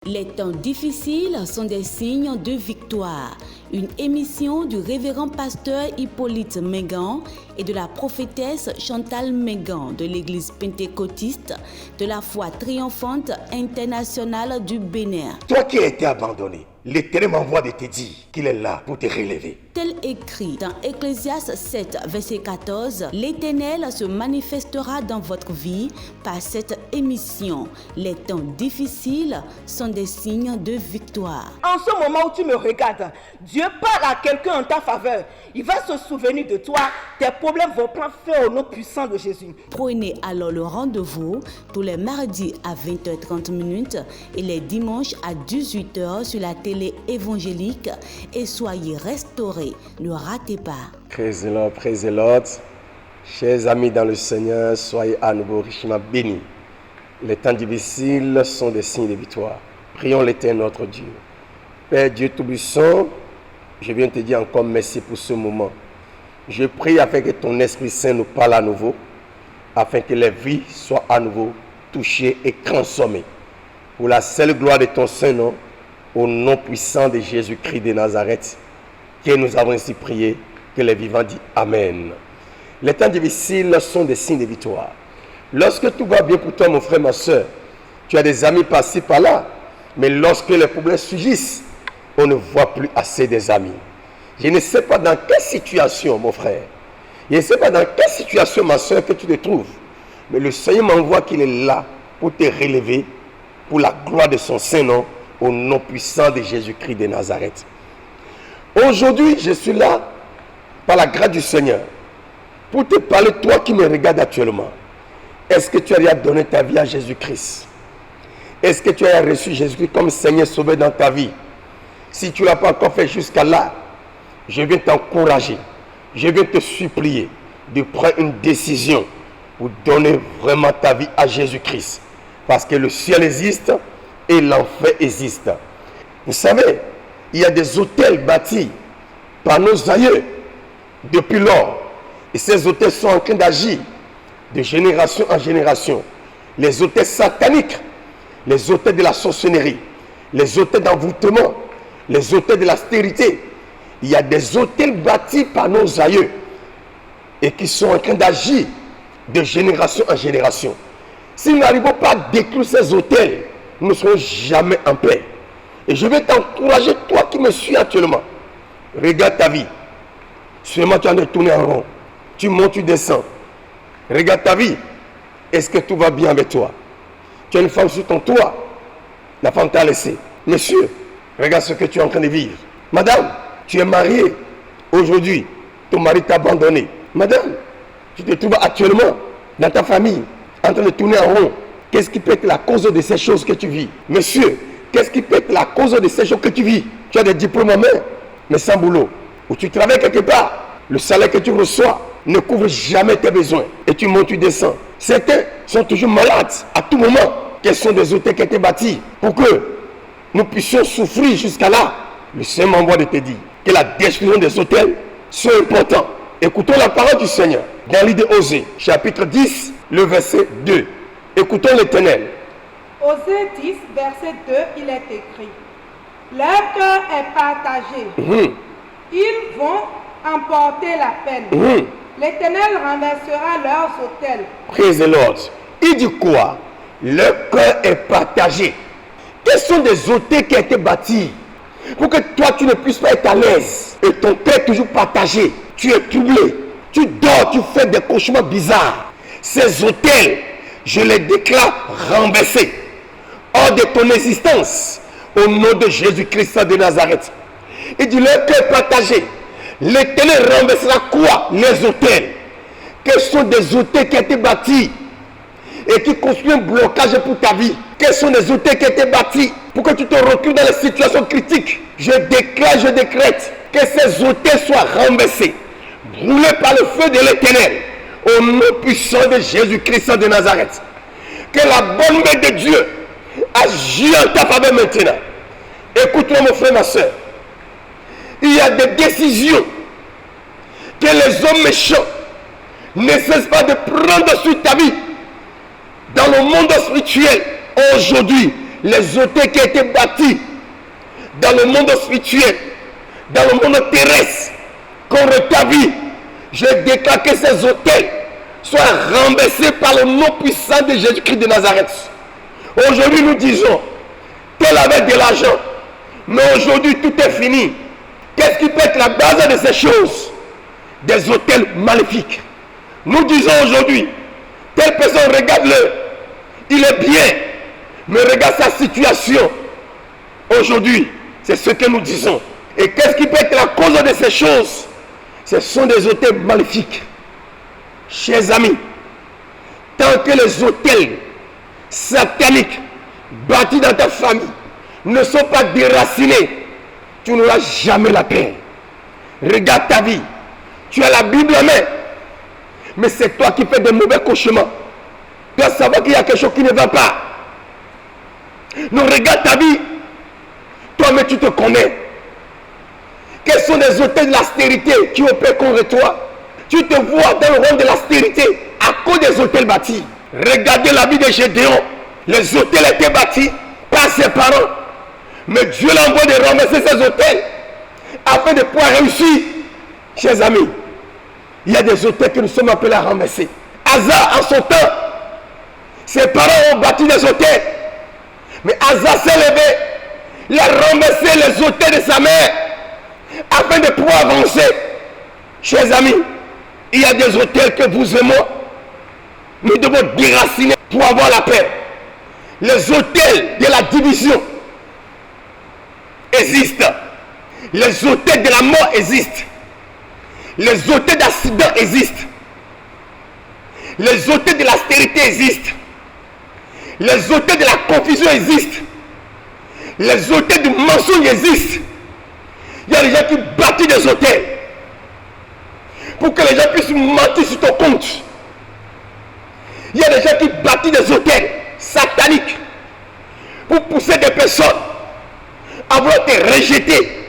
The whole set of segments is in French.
Les temps difficiles sont des signes de victoire. Une émission du révérend pasteur Hippolyte Mengan et de la prophétesse Chantal Mengan de l'église pentecôtiste de la foi triomphante internationale du Bénin. Toi qui as été abandonné, l'Éternel m'envoie de te dire qu'il est là pour te relever. Tel écrit dans Ecclésiaste 7, verset 14, l'Éternel se manifestera dans votre vie par cette émission. Les temps difficiles sont des signes de victoire. En ce moment où tu me regardes, Dieu parle à quelqu'un en ta faveur. Il va se souvenir de toi. Tes problèmes vont prendre fin au nom puissant de Jésus. Prenez alors le rendez-vous tous les mardis à 20h30 et les dimanches à 18h sur la télé évangélique et soyez restaurés. Ne ratez pas. Praise the Lord. Chers amis dans le Seigneur, soyez à nouveau richement bénis. Les temps difficiles sont des signes de victoire. Prions l'Éternel notre Dieu. Père Dieu Tout-Puissant, je viens te dire encore merci pour ce moment. Je prie afin que ton Esprit Saint nous parle à nouveau, afin que les vies soient à nouveau touchées et transformées. Pour la seule gloire de ton Saint-Nom, au nom puissant de Jésus-Christ de Nazareth, que nous avons ainsi prié, que les vivants disent Amen. Les temps difficiles sont des signes de victoire. Lorsque tout va bien pour toi, mon frère, ma soeur, tu as des amis par-ci, par-là, mais lorsque les problèmes surgissent, on ne voit plus assez des amis. Je ne sais pas dans quelle situation, mon frère, je ne sais pas dans quelle situation, ma soeur, que tu te trouves, mais le Seigneur m'envoie qu'il est là pour te relever, pour la gloire de son Saint-Nom, au nom puissant de Jésus-Christ de Nazareth. Aujourd'hui, je suis là, par la grâce du Seigneur, pour te parler, toi qui me regardes actuellement. Est-ce que tu as déjà donné ta vie à Jésus-Christ? Est-ce que tu as reçu Jésus-Christ comme Seigneur Sauveur dans ta vie? Si tu ne l'as pas encore fait jusqu'à là, je viens t'encourager, je viens te supplier de prendre une décision pour donner vraiment ta vie à Jésus-Christ. Parce que le ciel existe et l'enfer existe. Vous savez, il y a des hôtels bâtis par nos aïeux depuis lors. Et ces hôtels sont en train d'agir de génération en génération. Les hôtels sataniques, les hôtels de la sorcellerie, les hôtels d'envoûtement, les hôtels de la stérité. Il y a des hôtels bâtis par nos aïeux et qui sont en train d'agir de génération en génération. Si nous n'arrivons pas à détruire ces hôtels, nous ne serons jamais en paix. Et je vais t'encourager, toi qui me suis actuellement. Regarde ta vie. Seulement tu es en train de tourner en rond. Tu montes, tu descends. Regarde ta vie. Est-ce que tout va bien avec toi? Tu as une femme sur ton toit. La femme t'a laissé. Monsieur, regarde ce que tu es en train de vivre. Madame, tu es mariée. Aujourd'hui, ton mari t'a abandonné. Madame, tu te trouves actuellement dans ta famille en train de tourner en rond. Qu'est-ce qui peut être la cause de ces choses que tu vis? Monsieur, qu'est-ce qui peut être la cause de ces choses que tu vis? Tu as des diplômes en main, mais sans boulot. Ou tu travailles quelque part, le salaire que tu reçois ne couvre jamais tes besoins. Et tu montes, tu descends. Certains sont toujours malades à tout moment. Quels sont des hôtels qui ont été bâtis pour que nous puissions souffrir jusqu'à là? Le Seigneur m'envoie de te dire que la destruction des hôtels sont importants. Écoutons la parole du Seigneur dans l'île de Osée, chapitre 10, le verset 2. Écoutons l'Éternel. Osée 10, verset 2, il est écrit: leur cœur est partagé. Ils vont emporter la peine. L'Éternel renversera leurs autels. Praise the Lord. Il dit quoi? Leur cœur est partagé. Quels sont des autels qui ont été bâtis pour que toi tu ne puisses pas être à l'aise et ton cœur est toujours partagé? Tu es troublé, tu dors, tu fais des cauchemars bizarres. Ces autels, je les déclare renversés hors de ton existence au nom de Jésus-Christ de Nazareth. Il dit leur cœur partagé. L'Éternel renversera quoi? Les autels. Quels sont des autels qui ont été bâtis et qui construisent un blocage pour ta vie? Quels sont les autels qui ont été bâtis pour que tu te retrouves dans les situations critiques? Je déclare, je décrète que ces autels soient renversés, brûlés par le feu de l'Éternel, au nom puissant de Jésus-Christ de Nazareth. Que la bonne main de Dieu agisse en ta faveur maintenant. Écoute-moi, mon frère, ma soeur. Il y a des décisions que les hommes méchants ne cessent pas de prendre sur ta vie. Dans le monde spirituel, aujourd'hui, les hôtels qui ont été bâtis dans le monde spirituel, dans le monde terrestre, qu'on rétablit, je déclare que ces hôtels soient renversés par le nom puissant de Jésus-Christ de Nazareth. Aujourd'hui, nous disons, tel avait de l'argent, mais aujourd'hui, tout est fini. Qu'est-ce qui peut être la base de ces choses? Des hôtels maléfiques. Nous disons aujourd'hui, telle personne, regarde-le, il est bien, mais regarde sa situation. Aujourd'hui, c'est ce que nous disons. Et qu'est-ce qui peut être la cause de ces choses? Ce sont des hôtels maléfiques. Chers amis, tant que les hôtels sataniques bâtis dans ta famille ne sont pas déracinés, tu n'auras jamais la paix. Regarde ta vie. Tu as la Bible en main, mais c'est toi qui fais de mauvais cauchemars. Tu dois savoir qu'il y a quelque chose qui ne va pas. Non, regarde ta vie. Toi-même, tu te connais. Quels sont les hôtels de l'austérité qui opèrent contre toi? Tu te vois dans le rôle de l'austérité à cause des hôtels bâtis. Regardez la vie de Gédéon. Les hôtels étaient bâtis par ses parents. Mais Dieu l'envoie de ramasser ces hôtels afin de pouvoir réussir. Chers amis, il y a des hôtels que nous sommes appelés à ramasser. Asa, en son temps, ses parents ont bâti des hôtels. Mais Asa s'est levé, il a ramassé les hôtels de sa mère afin de pouvoir avancer. Chers amis, il y a des hôtels que vous et moi, nous devons déraciner pour avoir la paix. Les hôtels de la division existent. Les hôtels de la mort existent. Les hôtels d'accident existent. Les hôtels de l'austérité existent. Les hôtels de la confusion existent. Les hôtels du mensonge existent. Il y a des gens qui bâtissent des hôtels pour que les gens puissent mentir sur ton compte. Il y a des gens qui bâtissent des hôtels sataniques pour pousser des personnes à vouloir te rejeter.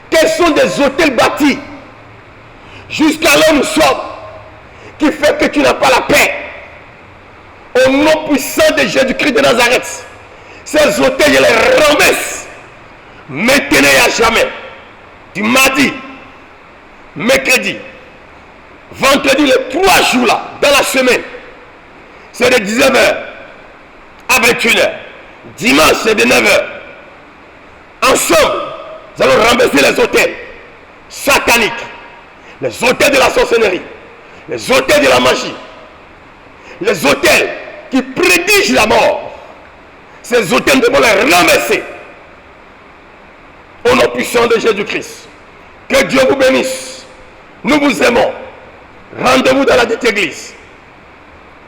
Quels sont des hôtels bâtis jusqu'à là où nous sommes qui fait que tu n'as pas la paix? Au nom puissant de Jésus-Christ de Nazareth, ces hôtels, je les ramasse maintenant et à jamais. Du mardi, mercredi, vendredi, les 3 jours là, dans la semaine, c'est de 19h à 21h. Dimanche, c'est de 9h. Ensemble, nous allons ramasser les hôtels sataniques, les hôtels de la sorcellerie, les hôtels de la magie, les hôtels qui prédigent la mort. Ces hôtels, nous devons les ramasser au nom puissant de Jésus-Christ. Que Dieu vous bénisse. Nous vous aimons. Rendez-vous dans la dite église.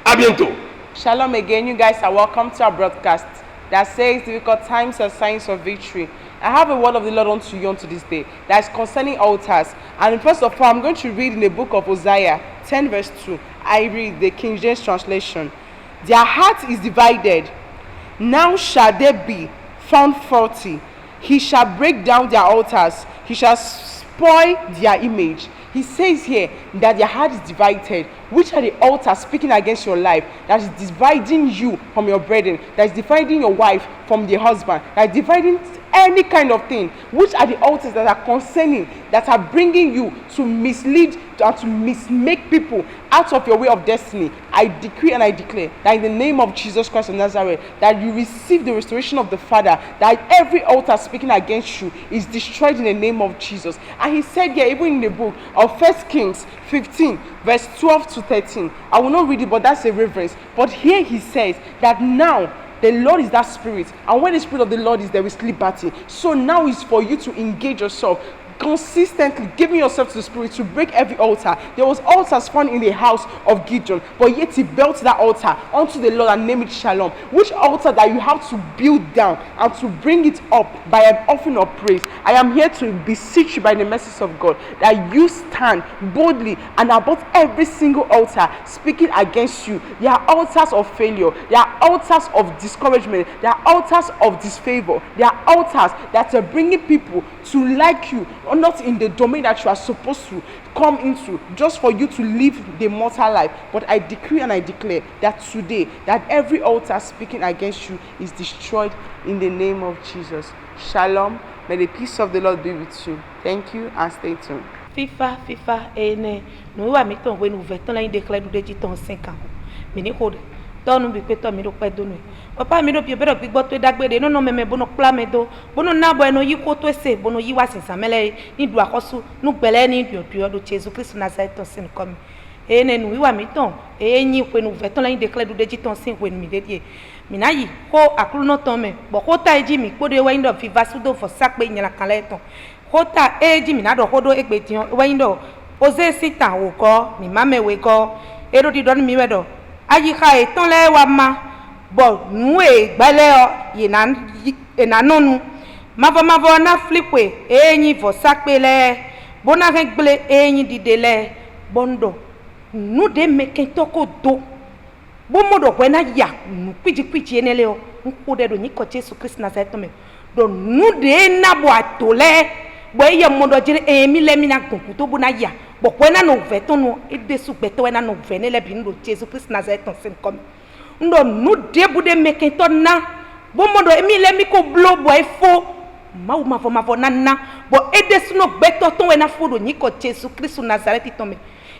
À bientôt. Shalom again. You guys are welcome to our broadcast that says difficult times are signs of victory. I have a word of the Lord unto you unto this day that is concerning altars. And first of all, I'm going to read in the book of Hosea 10 verse 2. I read the King James translation. Their heart is divided. Now shall they be found faulty. He shall break down their altars. He shall spoil their image. He says here that their heart is divided. Which are the altars speaking against your life that is dividing you from your brethren, that is dividing your wife from the husband, that is dividing any kind of thing? Which are the altars that are concerning, that are bringing you to mislead and to mismake people out of your way of destiny? I decree and I declare that in the name of Jesus Christ of Nazareth, that you receive the restoration of the Father, that every altar speaking against you is destroyed in the name of Jesus. And he said here, even in the book of 1 Kings 15 verse 12 to 13, I will not read it, but that's a reference. But here he says that now the Lord is that spirit, and when the spirit of the Lord is there, we sleep liberty. So now is for you to engage yourself consistently, giving yourself to the spirit to break every altar. There was altars found in the house of Gideon, but yet he built that altar unto the Lord and named it Shalom. Which altar that you have to build down and to bring it up by an offering of praise? I am here to beseech you by the mercies of God that you stand boldly and about every single altar speaking against you. They are altars of failure. They are altars of discouragement. They are altars of disfavor. They are altars that are bringing people to like you or not in the domain that you are supposed to come into, just for you to live the mortal life. But I decree and I declare that today, that every altar speaking against you is destroyed in the name of Jesus. Shalom. May the peace of the Lord be with you. Thank you and stay tuned. FIFA, ene. Nous va mettre en nous vettons là, il déclare nous déjà dans 5 ans. Mais ni quoi, toi nous bipé toi, mais nous pas donner. Papa, mais nous bien bien big botte d'agbe, non non mais bon clame do, bon na bo no yiko to ese, bon no yiwa sin samele, ni doit kosu, nous belé ni bio do Jésus Christ Nazareth ton sin comme. Ene nous va mettre, et ni quoi nous vettons là, il déclare nous déjà dans 5 ans, mi dédié. Minayi ko akulu no tome bo ko ta eji mi kpode windo fiva sudo for sakpe nyala kaleton ko ta eji mi na do hodo egbe ti windo oze sita wo ko mi mame we ko ero di don mi wedo ayi kha eton le wa ma bo nu e gbale o ina nonu mavo na flipwe enyi for sakpe le bona gble enyi didele bondo nu de meken toko do bomodo kwena ya kwiji enele o nkode do nyiko Jesu Christ Nazareth me do nude na bo atole bo ye modo jire emi le mi na gunku to bu na ya bo kwena no veto no edesu gbeto wena no venele bi ndo Jesu Christ Nazareth sin kom ndo nude bude mekento na bomodo emi le mi ko blo bo efo mavo na bo edesu no gbeto to wena fo do nyiko Jesu Christ Nazareth to me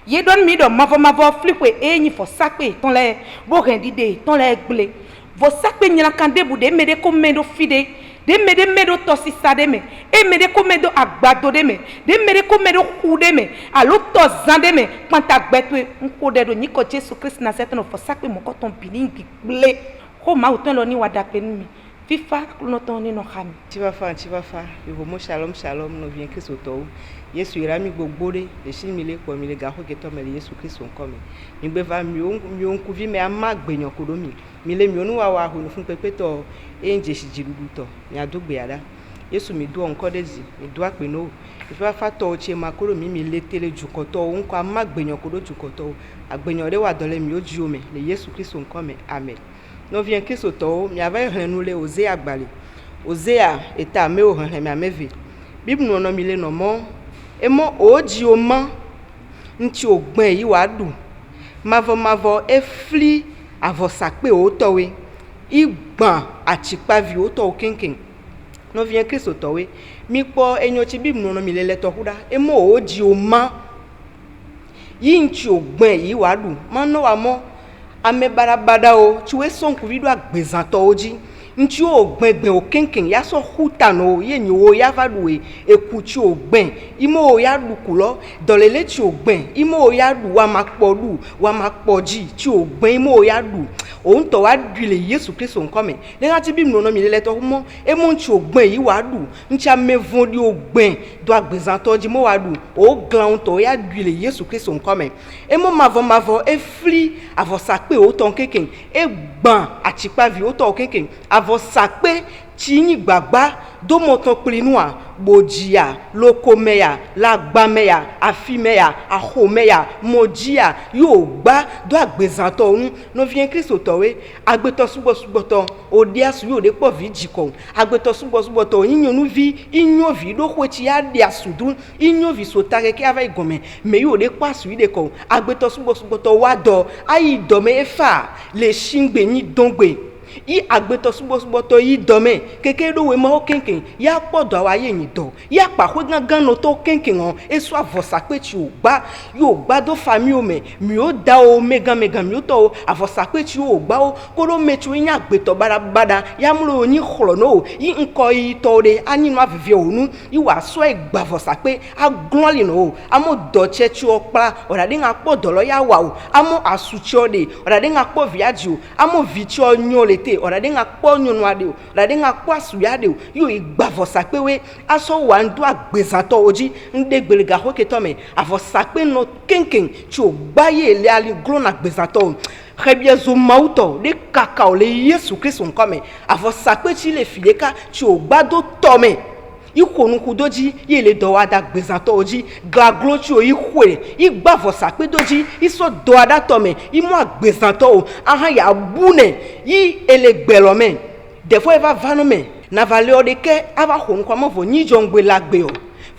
ye don mi do mavo flipwe enyi fo sakpe ton le bo rendide ton le gble vo sakpe nyala kande bude mede ko medo fide de medo tosisa de me e mede ko medo agbado de me de mede ko medo kude me alo to zande me panta gbetwe nkode do nyiko Jesu Christ Nazareth no fo sakpe mo ko ton bilingi gble ko ma uton lo ni wada pe mi FIFA no ton ni no khami tu vas faire yo shalom no vient que soto Yesu irami gbogbo re le shi mi le ko mi le ga ho geto me Yesu Kristo nko mi mi gbe va mi o nku vi me ama gbeyan ko do mi le mi onu wa ho fun pepe to enje shi jirudu to mi adogbe ada Yesu mi do nko dezi mi do ape no ifa fa to che makoro mi le tele jukoto o nko ama gbeyan ko do jukoto agbeyan re wa dole mi oji o me le Yesu Kristo nko me amen no vient que soto mi ava renu le oze agbale Osea eta me o han me ameve bible no mi le no mo emo oji o ma nti ogbon yi wa du mavo efli avosakpe o towe igban achipavi o to kinkin no vient que sotowe mi po enyo chi bible no mi le to huda emo oji o ma yi nti ogbon yi wa du ma no wa mo ame barabada o chiwe sonku vidu agbezan to oji nti o gbengben o kenken ya so huta no ye ni o ya valuwe eku ti o gben imo o ya lukulo dolele ti o gben imo o ya lu wa mapoji ti o gben imo o ya lu o nto wa dile Yesu Kristo nko me le lati bi no mi le to mo e mo nti o gben yi wa lu nti amevon di o gben do agbezan to ji mo wa lu o glan to ya dile Yesu Kristo nko me e mo mavo efli avosakpe o ton keken e gban achipavi o to keken avosakpe ti yin gbagba do moton plinua bojia lokomeya lagbameya afimeya ahomeya mojia yo gba do agbezan to un no vient Kristo towe agbeto subo to odia su yo de po vijiko agbeto subo to yinyonu vi inyovi do kweti ya dia sudu inyovi sotare ke ava igome me yo de pasu ide ko agbeto subo to wa do ayi do me fa le shingbe ni dongbe yi agbeto subo to yi dome keke do we mo kenken ya podo awaye yin do ya pa ko gangan no to kenken on eso avosakpe ti o gba do fami o me mi o da o megan mi o to avosakpe ti o gba o ko do metu yin agbeto barabada ya mulo yin kholo no yi nko yi to de aninu aveve onu yi wa so egba avosakpe aglonli no amo do che ti o pa ora de nga podo lo ya wa o amo asuchi o de ora de nga po viaji o amo vichi o nyole ora de nga po nyonu ade o ora de nga po asuya ade o yo igbavosakpe we aso wa ndu agbezan to oji ndegbelega hoketo me avosakpe no kenken ti o gbaye le ali glona agbezan to rebiezo mauto de kakao le Yesu Kristo nko me avosakpe ti le fileka ti o gbado to me ikonuku doji ye le do ada gbezan to oji gaglo ti o ihwe igbavosakpe doji iso do ada to me imu agbezan to ahan ya bune yi elegbelo me defo eva vano me na vale o de ke ava honu kwa mo vo ni jongbe lagbe o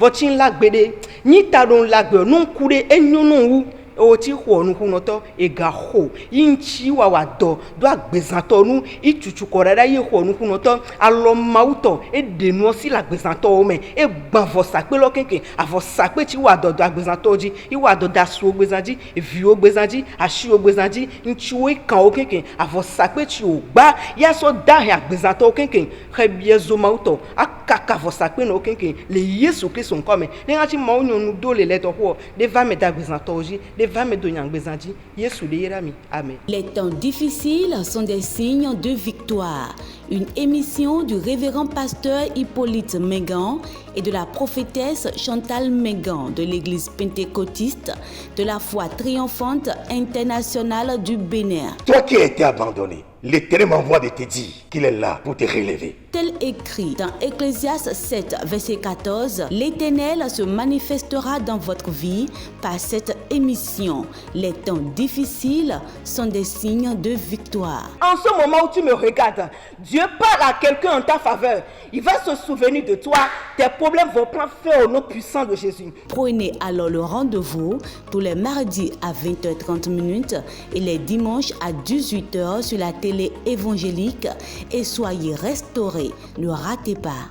vɔtsi la gbe ɖe nyita ɖo la gbe nuku ɖe enyo no wu oti xɔ nukunɔtɔ ega xɔ yi ŋtsi wa dɔ do agbezãtɔ nu itutu kɔ ɖe yi xɔ nukunɔtɔ alɔ mawutɔ eɖe nuɔ si le agbezãtɔwo me egba vɔsakpe lɔ keke avɔsakpe tsi wa dɔ do agbezãtɔwo dzi yi wa dɔ da suwo gbezã dzi eviwo gbezã dzi asiwo gbezã dzi ŋtsiwo ekawo keke avɔsakpe tsi wo gba ya sɔ dahe agbezãtɔwo keke xebie zo mawutɔ akaka avɔsakpe nɔ keke le Yesu Kristo ŋkɔme ne ŋatsi mawu nyɔnu do le tɔxɔ de va me da agbezãtɔwo dzi de Les temps difficiles sont des signes de victoire. Une émission du révérend pasteur Hippolyte Mengan et de la prophétesse Chantal Mengan de l'église pentecôtiste de la foi triomphante internationale du Bénin. Toi qui as été abandonné, l'Éternel m'envoie de te dire qu'il est là pour te relever. Tel écrit dans Ecclésiaste 7, verset 14, l'Éternel se manifestera dans votre vie par cette émission. Les temps difficiles sont des signes de victoire. En ce moment où tu me regardes, Dieu parle à quelqu'un en ta faveur. Il va se souvenir de toi. Tes problèmes vont prendre fin au nom puissant de Jésus. Prenez alors le rendez-vous tous les mardis à 20h30 et les dimanches à 18h sur la télé évangélique et soyez restaurés. Ne ratez pas.